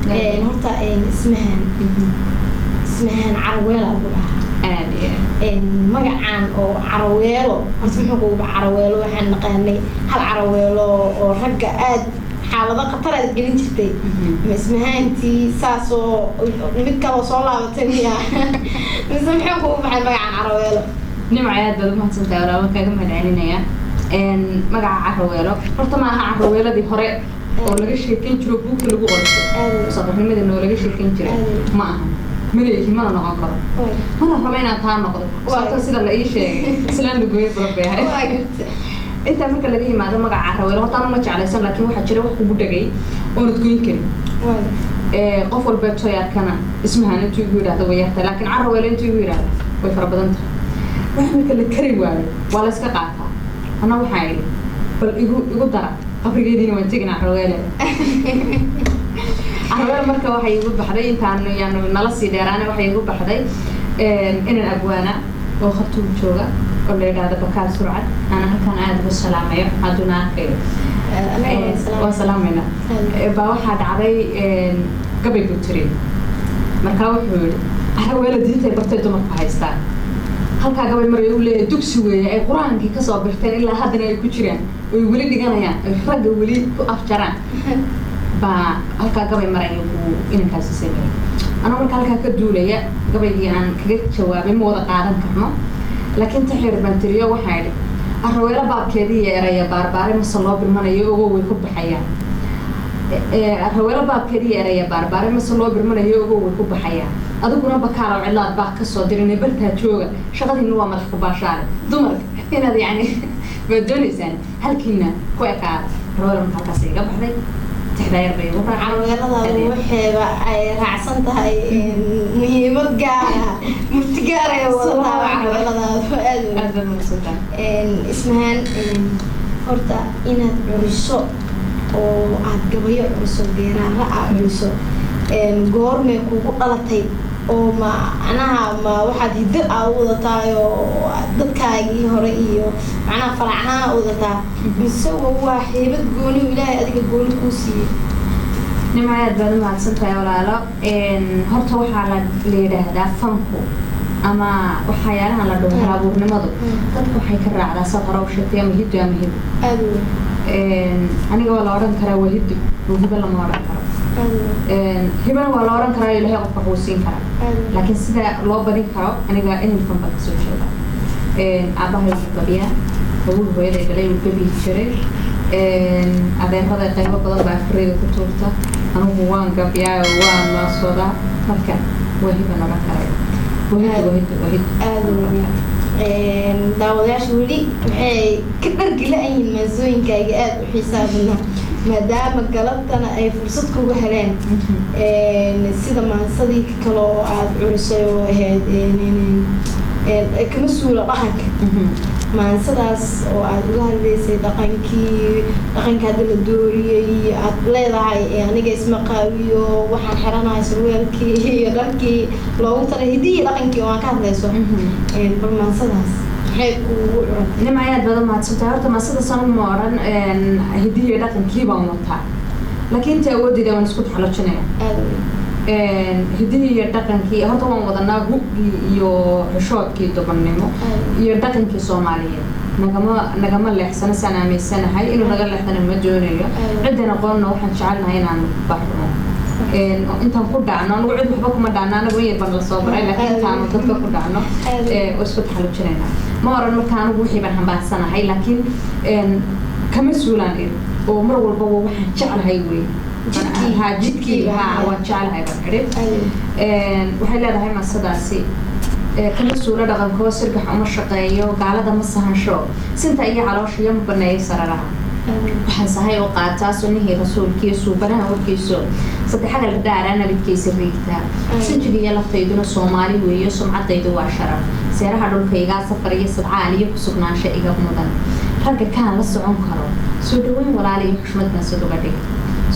horta اسمهان عرويلة أقولها مجا أو عرويلو اسمه عرويلو وحنا نقلني هالعرويلو ورجعت حالة قطرة جلين جتي اسمهان تي ساسو متكلو صلاة وتنيا نسمحه مع مجا عرويلو نمعيات بدل ما تصدق ولا كم من عينينا مجا عرويلو horta ma aha carweeladii hore oo laga sheekin jiro buugta lagu qoray sabaxnimada oo laga sheekin jiray ma aha مليكي ما نقول كذا ما ربنا ثاني نقول وصلت سيد الله إيش سلام لقوي بربيها أنت أمريكا اللي ما دام قاعد عارف ولا طبعا ما تعرف سن لكن واحد شري واحد بوده جاي ونتقول يمكن قفل بيت صياد كنا اسمها أنت يقول هذا وياه لكن عارف ولا أنت يقول هذا ويفرق بدنت وأمريكا اللي كريم ولا سكقاتها أنا وحايل بل يقول ترى أفريقيا دي وانتجنا عارف ولا أنا مركب واحد يقول بحدي أنت عنه يعني نلصي ديرانة واحد يقول بحدي إن الأبوانا وخطوب شوقة ولا هذا بكار سرعة أنا كان قاعد بالسلام يا حدنا وسلامنا بواحد عري قبل بترين مركب حول أنا ولدي تبرتدو مفاهيستان هل كان قبل مرة يقول دكسوي القرآن كي كسر برتين إلا هذا يكترين ويقول لي جانا يا الفرق يقول لي أفجران halka gabay marayo inankaas sameeyay ana marka halka ka duulaya gabaygi aan kaga jawaabay ma wada qaadan karno laakiin taxir bantriyo waxa ay arweela baabkeedii eraya baarbaaray ma soo birmanayo oo way ku baxayaan arweela baabkeedii eraya baarbaaray ma soo birmanayo oo way ku baxayaan adiguna bakaaro cilaad baa ka soo dirinay barta jooga shaqadiina waa madax ku baashaare dumar inaad yani badonisan halkiina ku ekaa arweela markaas iga baxday تحضير بيوم عرويلة وحبة رعسن تهاي مهمة جارة مفتقارة والله عرويلة هذا المقصود اسمهن horta inaad curiso oo aad gabayo curiso geeraara aad curiso goormee kugu dhalatay oo macnaha ma waxaad hiddo aad u wadataa oo dadkaagii hore iyo macnaha faracnaa u wadataa mise waa heybad gooni ilaahay adiga gooni kuu siiyey nimcayaad baad u mahadsantahay walaalo horta waxaa la yidhaahdaa fanku ama waxyaalahan la dhaho halabuurnimadu dadku waxay ka raacdaa safar oo sheegtay ama hiddo ama hiddo aniga waa la odhan karaa waa hiddo hibo lama odhan karo hibana waa la odhan karaa ilaahay qofka kuu siin karaa laakiin sida loo badin karo aniga inilkan baa kasoo jeeda aabahay gabiya awood hooyaday galay uu gabi jiray adeerada qaybo badan baa afriida ku tuurta anigu waan gabiyaa waan maasoodaa marka waa hiban odhan karaa daawadayaasha weli waxay ka dhargila-yihiin maasooyinkayga aada u xiisaabina maadaama galabtana ay fursad kuga heleen sida maansadii kale oo aada curisay oo ahayd kama suula dhaqanka maansadaas oo aada uga hadlaysay dhaqanka hadda la dooriyey aad leedahay aniga isma qaawiyo waxaan xiranahay surweelkii iyo dharkii loogu taray hiddihii dhaqankii oo aan ka hadlayso bal maansadaas maxay kugu curantay nimcayaad badan mahadsantahay horta maansada sana ma odhan hiddihii dhaqankii baan wataa laakiin inta awoodeyda waan isku taxallujinaya hiddihii iyo dhaqankii horta waan wadanaa hubkii iyo xishoodkii dobannimo iyo dhaqankii soomaaliyeed nagama leexsano saan aaminsanahay inuu naga leexdana ma doonayo ciddan aqoonna waxaan jecelnahay inaan baxno intaan ku dhacno anigu cid waxba kuma dhacno anagu in yar baan la soo baray laakiin intaanu dadka ku dhacno oo isku taxallujinaynaa ma oran marka anigu wixii baan xambaarsanahay laakiin kama suulaan oo mar walba waxaan jeclahay wey jidkii waan jeclahay baan xidhin waxay leedahay maasadaasi kama suula dhaqankoo sirgax uma shaqeeyo gaalada ma sahansho sinta iyo caloosha iyo ma baneeyo sararaha waxaan sahay oo qaataa sunnihii rasuulkii suubanaha warkiiso saddexaga la dhaaraa nabidkiisa riigtaa sinjigiiyo laftayduna soomaali weeyo sumcaddaydu waa sharaf seeraha dhulkaygaa safar iyo sadcaal iyo ku sugnaansho iga mudan ragga kaan la socon karo soo dhaweyn walaala iyo xushmadna siduga dhig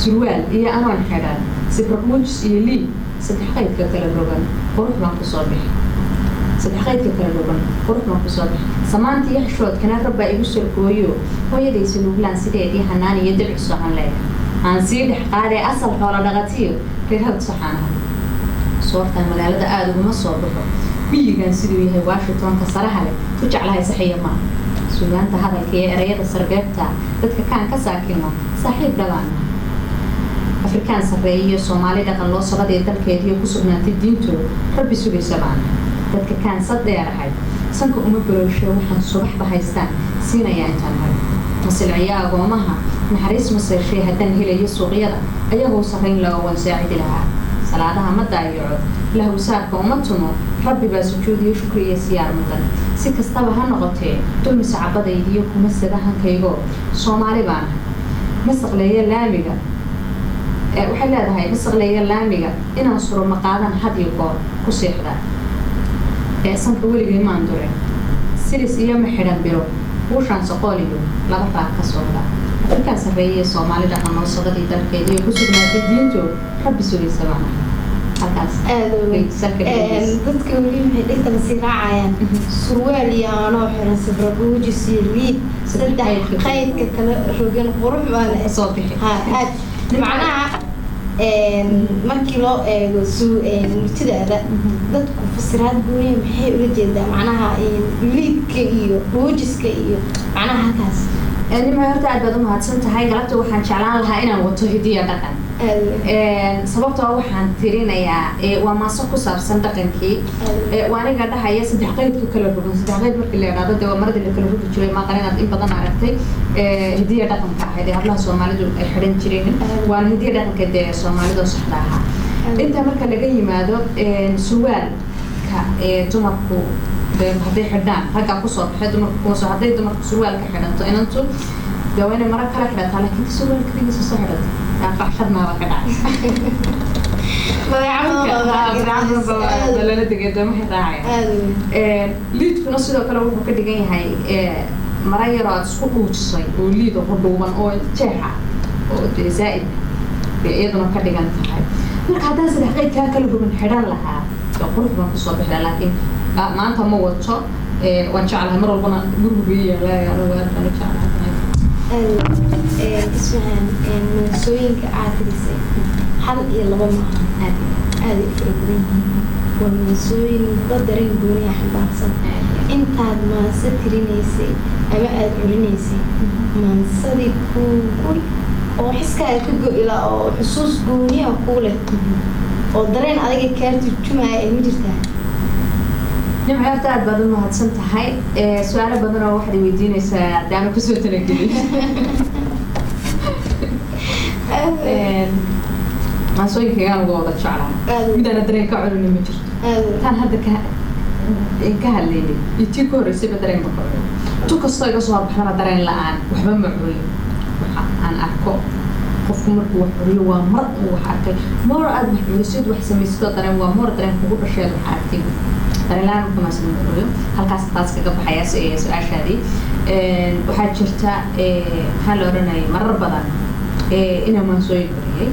surwaal iyo anoon xidhan sibra muujis iyo liib saddex qaydka kala rogan qurux baan kusoo bixi saddex qaydka kala rogan qurux baan kusoo bixi samaanta iyo xishoodkana rabbaa igu sargooyo hooyadaysa luglaan sideedii hanaan iyo dibci socon leeyahay aan sii dhex qaaday asal xoolo dhaqatiyo reerada saxaanaha soorta magaalada aad uguma soo baxo miyigan siduu yahay Washingtonka saraha leh ku jeclahay saxiya ma suugaanta hadalka iyo erayada sarbeebta dadka kaan ka saakino saaxiib dhawaan Afrikaan sareeyo Soomaali dhaqan loo sabaday dalkeedii ku sugnaatay diintooda rabbi sugaysa baan dadka kaan sadeerahay sanka uma bulsho waxaan subaxba haystaan siinaya intaan mar masalciya agoomaha naxariis maseeshay haddaan helayo suuqyada ayagoo sareyn loo wansaacidi lahaa salaadaha ma daayaco lahu saarka uma tumo rabbi baa sujuudiyo shukri iyo siyaar mudan si kastaba ha noqotee dulmi sacabadaydiyo kuma sadahankaygo Soomaali baan masaqleeya laamiga waxay leedahay masaqleeya laamiga inaan suro maqaadan had iyo goor ku seexda sanka weligay maan duray siris iyo ma xidhan biro wuxaan soqoliyo laba raaq ka socda Afrikaan sareeyo Soomaali dhaqan loo sabaday dalkeedii ku sugnaatay diintooda rabbi sugaysa baan halkaas dadka weli maxay dhigta masii raacayaan surwaal iyo aanoo xiran sibra buujis iyo liid saddex qaydka kala rogan qurux baa la soo bixi aad macnaha markii loo eego murtidaada dadku fasiraad gooniya maxay ula jeedaa macnaha liidka iyo buujiska iyo macnaha halkaas nima horta aad baad u mahadsan tahay galabta waxaan jeclaan lahaa inaan wato hidiya dhaqan sababtoo waxaan tirinayaa waa maaso ku saabsan dhaqankii waa aniga dhahaya saddex qaydka kala rogan saddex qayd markii la yiraahdo dee waa maradii la kala rogi jiray ma qalinaad in badan aragtay hidiya dhaqanka ahayd hablaha Soomaalidu ay xidhan jireen waana hidiya dhaqanka dee Soomaalidu saxda ah inta marka laga yimaado surwaalka dumarku hadday xidhaan ragga ku soo baxay dumarku ku soo hadday dumarku surwaalka xidhanto inantu dawayna mara kala xidhataa laakiin surwaalka kaligiisa soo xidhato فحد ما بقدر. ما يعمل ولا دقيقة ما حراعي. ليد في نص ذا كلام هو كده جاي هاي مرايرات سقوط الصي وليد وحبوبان أو تشحى أو زائد بأيضا كده جانت هاي. لك هذا سد حقيقة كلام من حران لها يقولك ما في صوب حدا لكن ما أنت موتشة وإن شاء الله مرة ربنا قربية لا يا رب إن شاء الله. اسمعان منسوينك عادريسي حل يلا بما هذه فرقين والمنسوين ضدرين بني حباصا انت ما سترينيسي اما ادعرينيسي من صديق كل oo xiskaaga ka go'ila oo xusuus gooniya ku leh oo dareen adiga kaarti jumaya ay jirtaa nimcaarta aad baad u mahadsan tahay su'aalo badan oo waxaad weydiinaysaa daan ku soo talagelin ma soo inkaan uga wada jeclaa midana dareen ka culin ma jirto tan hadda ka hadleeyay intii ku horeysay dareen ma qabo tu kastoo iga soo baxna dareen la'aan waxba ma culin aan arko qofku markuu wax curiyo waa mar uu wax arkay mar aad wax curisid wax samaysto dareen waa mar dareen kugu dhashay wax aragtay dareen la'aan kuma sameeyo halkaas taas kaga baxaya su'aashaadii waxaa jirta hal oranay marar badan ina ma soo yiriyay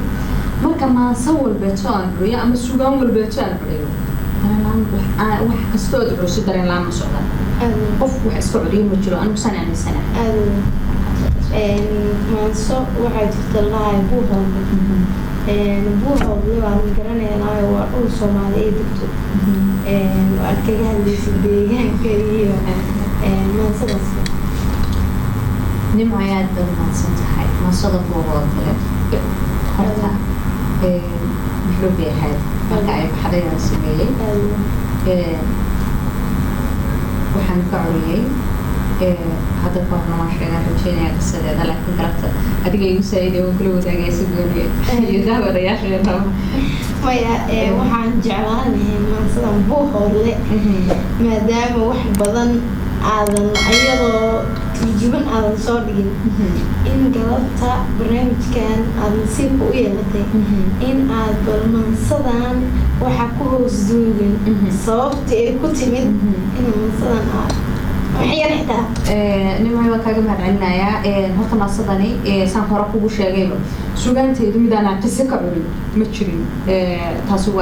marka ma sawir beetaan curiyo ama suugaan wal beetaan curiyo wax kastoo curisid dareen la'aan ma socda qof wax iska curiyo ma jiro anigu sanad manso waxay jirta lahay buuhood waa garanayna waa dhul Soomaaliyeed degto waa kaga hadlaysa deegaanka iyo mansadaas nimcayaad baad mahadsan tahay mansada buuhood horta muxuu yahay marka ay baxdayaan sameeyay waxaan ka curiyay هذا كنا ما شيء رجينا قصة هذا لكن كلامته أديك يساعد وكل وده جالس يقول يداه ورياش يرام ويا وحن جعلانه ما صار بوه ولا ما دام واحد بدن على أيضا تجيبن على صادقين إن قلبت برنامج كان على سيب ويلته إن على برمان صدان وحكوه زدوجن صوبت كنت من إن من صدان وحيان حتى نما يبقى كاجم هالعناية هالك ناصدني سان كورك وش جايبه سوغان تيدو ميدانا قصة كبيرة متشرين تاسوا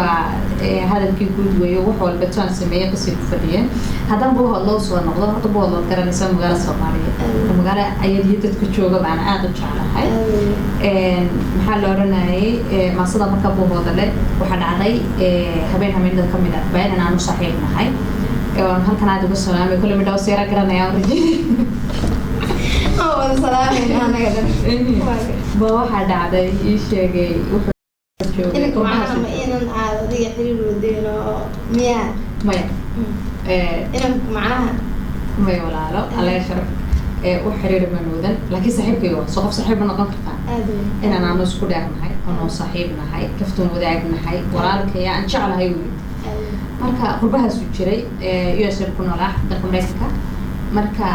هذا الكيكود ويوح والبتان سمية قصة فرية هذا بوه الله سبحانه وتعالى هذا بوه الله كرنا نسمع مقالة صومالية مقالة أيدي تتكشوجا معنا عادة شعلا هاي محل رناي ما صدق مركبوه هذا له وحنا علي هبين همين ذا كم من أتباين أنا صحيحنا هاي هل كان عادي بس سلامي كل من دوسيرة كرنا يا ورجي سلامي أنا قدر بواحد عادي يشجع إنك معنا إن عادي يحرر ودينه مياه إنك معنا ما ولا لا الله يشرف وحرير منودا لكن صاحبك يوم صحف صاحبنا قنقطع إن أنا نسكت معي أنا صاحبنا هاي كفتون وداعنا هاي ورالك يا أن شعل هاي marka qurbaha soo jiray US ku noolaa dalka Mareykanka marka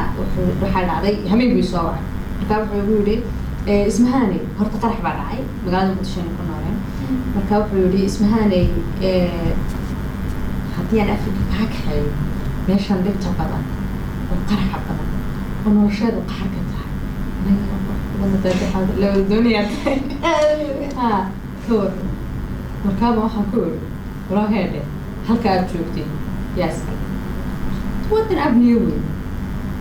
waxa dhacday hameen buu soo wacay marka wuxuu yiri ismahani horta qarax baa dhacay magaalada Muqdisho ku nooleen marka wuxuu yiri ismahani hadii aan Afrika ka kaxay meeshan dhibta badan oo qarax badan oo noloshada qaxar ka tahay lama dadxad loo dunya ha toor marka waxa ku yiri wala heede halka aad joogtay yaas wadan abniyow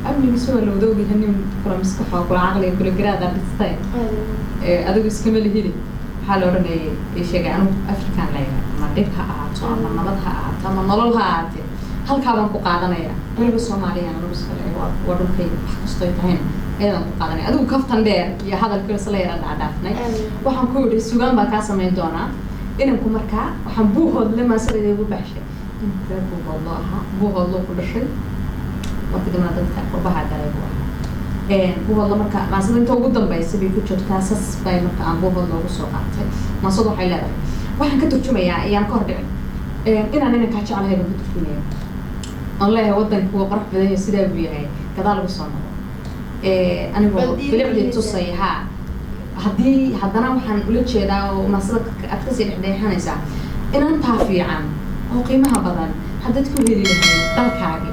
abniga soo loo doogi hanin faramiska xaqul aqli kula garaada dhistay adigu iskama lihidi waxa la oranayay ee sheegay anu Afrikaan leeyahay ma dhibka ahaato ama nabad ha ahaato ama nolol ha ahaato halka baan ku qaadanaya waliba Soomaaliya anu iska leeyahay waa dhulkay wax kastoo tahay ayaan ku qaadanaya adigu kaftan dheer iyo hadalka isla yara dhaafnay waxaan ku yiri suugaan baa ka sameyn doonaa إنكم مركا وحبوه لما صار يجيبوا بحشة بوه الله كل شيء وكده ما ضلت قربها على يبوه بوه الله مركا ما صار أنت وجودهم بس بيكون شو تاسس باي مركا عن بوه الله وسوقاته ما صدق حيلا واحد كتب شو يعني كهرباء إن أنا كاتش على هذا كتبوني الله وضن هو قرح بدأ يصير بيها كذا بصنع أنا بقول بلعب تصيحة haddana waxaan ula jeedaa oo mas'alad aad ka sii dhexdhexanaysa inaan taafiican oo qiimaha badan haddaad ku heli lahayd dalkaaga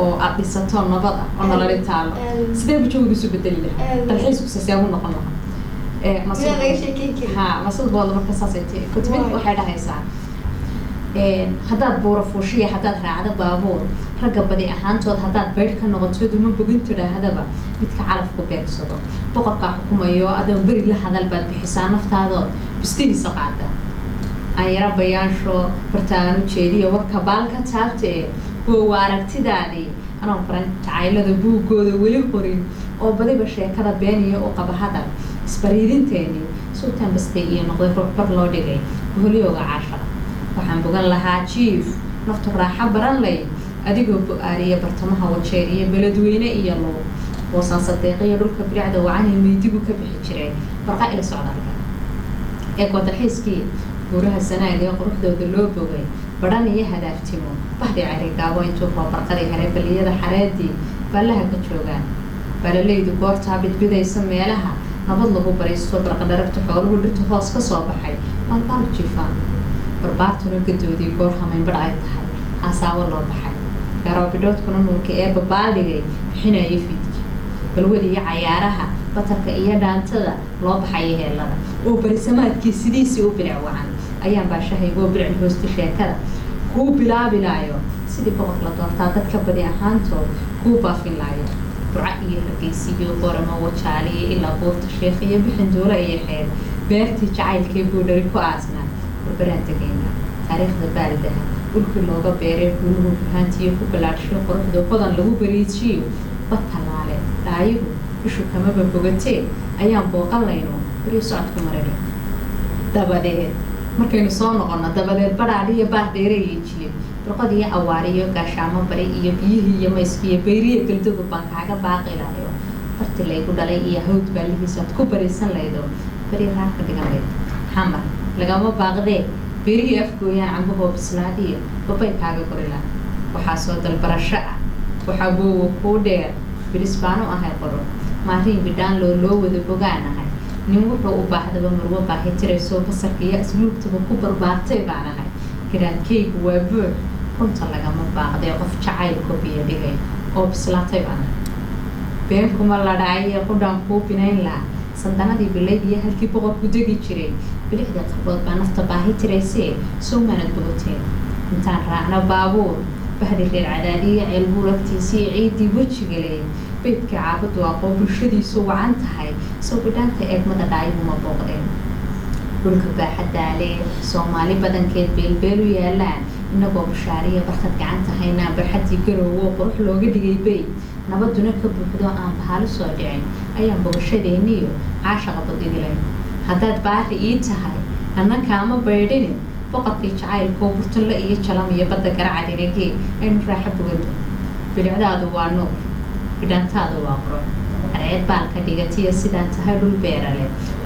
oo aad dhisato nabad ah oo nolol taalo sidee buu joogu isu bedeli lahaa dalxiisku sasaabu noqon lahaa mas'alad bood marka saasaytay kutubid waxay dhahaysaa haddaad buuro fuushiya haddaad raacdo baabuur ragga badi ahaantood haddaad beer ka noqoto duma bogin tiraahadaba midka calafku beegsado boqorka xukumayo adoo bari la hadal baad bixisaa naftaadood bistiisa qaada ayra bayaansho bartaan u jeediyo warka baalka taabtee oo aragtidaadii anoo faran tacaylada buugooda weli qorin oo badiba sheekada beeniyo oo qaba hadal isbariidinteeni sultan bastay iyo noqday ruux bar loo dhigay holiyooga caashada waxaan bogan lahaa jiif naftu raaxa baran lay adigoo bu'aariya bartamaha wajeer iyo beledweyne iyo loo وصان صديقية دول كبرعة وعني ميديجو كبح جري برقاء إلى السعودية إقوى الحيس كي ورها السنة اللي يقرح ذو ذلوب وجي براني يهدا فتيمون بعدي عريقة وين توفى برقري هرب اللي يدا حرادي بلها كتشوجان بللي دكور تعبت بدا يسمي لها نبضله بريس صبر قدرت حول ولدت خاص كصباحي ما طال جيفان بربعته نقدو دي كورها من برعة حي عساو الله بحي قرابدوت كنا كأب بالغي حين يفيد balwadi ciyaaraha batarka iyo dhaantada loo baxay heelada oo bariisamaadkii sidiisii u bilaawan ayaan baashahaygo bilcil hoosti sheekada ku bilaabilaayo sidii boqor la doortaa dadka badi ahaantood ku baafilaayo burca iyo hargeysiyo qoramo wajaaliye ilaa boorta sheekh iyo bixin doole ay xeer beertii jacaylkii buu dhari ku aasnaa barbarantageena taariikhda baalidaha dhulkii looga beeray guuluhu fahantiyo ku bilaadsho quruxda badan lagu bariijiyo batalaale daayigu ishu kama bogatee ayaan booqalayno bari socodku maray dabadeed markaynu soo noqono dabadeed baraadiyo baar dheereeyay jilib burqad iyo awaariyo gaashaamo bari iyo biyihii iyo mayskiyo beeriye galdugu baan kaaga baaqilaayo farti laygu dhalay iyo hawd baalihiisaad ku bariisan laydo bari raarka dhiganay xamar lagama baaqdee beerihi afgooyaan cambahoo bislaadiyo babay kaaga gorilaa waxaa soo dalbarasho ah waxaa boowa kuu dheer bilisbaano ahay qoro maarin bidhaan loo wada bogaanahay nin wuxuu u baahdaba marwo baahi tirayso basarka iyo asluubtaba ku barbaartay baanahay garaadkaygu waa buux runta lagama baaqdee qof jacayl kobiya dhigay oo bislaatay baan been kuma la dhacay qudaan ku binayn la sandanadii bilayd iyo halkii boqorku degi jiray bilixda qarbood baa nafta baahi tiraysay soo manad bogoteen intaan raacna baabuur bahdi reer cadaadiya ceelbuur agtiisii ciidii wejigalay beedka caabadu aqoon bulshadiisu wacan tahay soo bidhaanta eegmada dhacay uma booqdeen dhulka baaxaddaale soomaali badankeed beelbeelu yaalaan inagoo bashaariya barkad gacanta haynaa barxadii garowoo qurux looga dhigay beyd nabaduna ka buuxdo aan bahaalo soo dhicin ayaan bogashadeeniyo caashaqa badigilay haddaad baari ii tahay annaka ama baydhini boqorkii jacaylkoo burtunle iyo jalam iyo badda garacadinagee aynu raaxa bogado bilicdaadu waa nuur bidhaantaadu waa qurux cadceed baalka dhigatiya sidaa tahay dhul beerale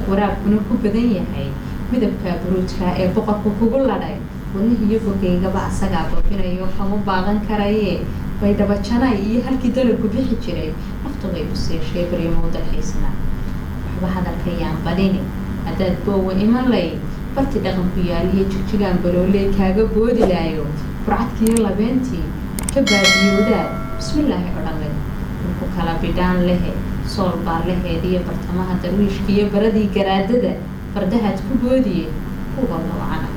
waraabkuna ku badan yahay midabka buruudka ee boqorku kugu ladhay wadnihiiyo bogaygaba asagaa bobinayo kama baaqan karayee baydhabo janay iyo halkii dalabku bixi jiray naftugay buseeshay baryamo dalxiisna waxba hadalkayaan badini haddaad boowa iman layd barti dhaqanku yaaliyo jigjigaan balooley kaaga boodi laayo burcadkiiyo labeentii ka baadiyoodaad bismillaahi odhanlay dhulku kala bidhaan lehe sool baa laheed iyo bartamaha darwiishka iyo baradii garaadada fardahaad ku boodiye kuwa loo cana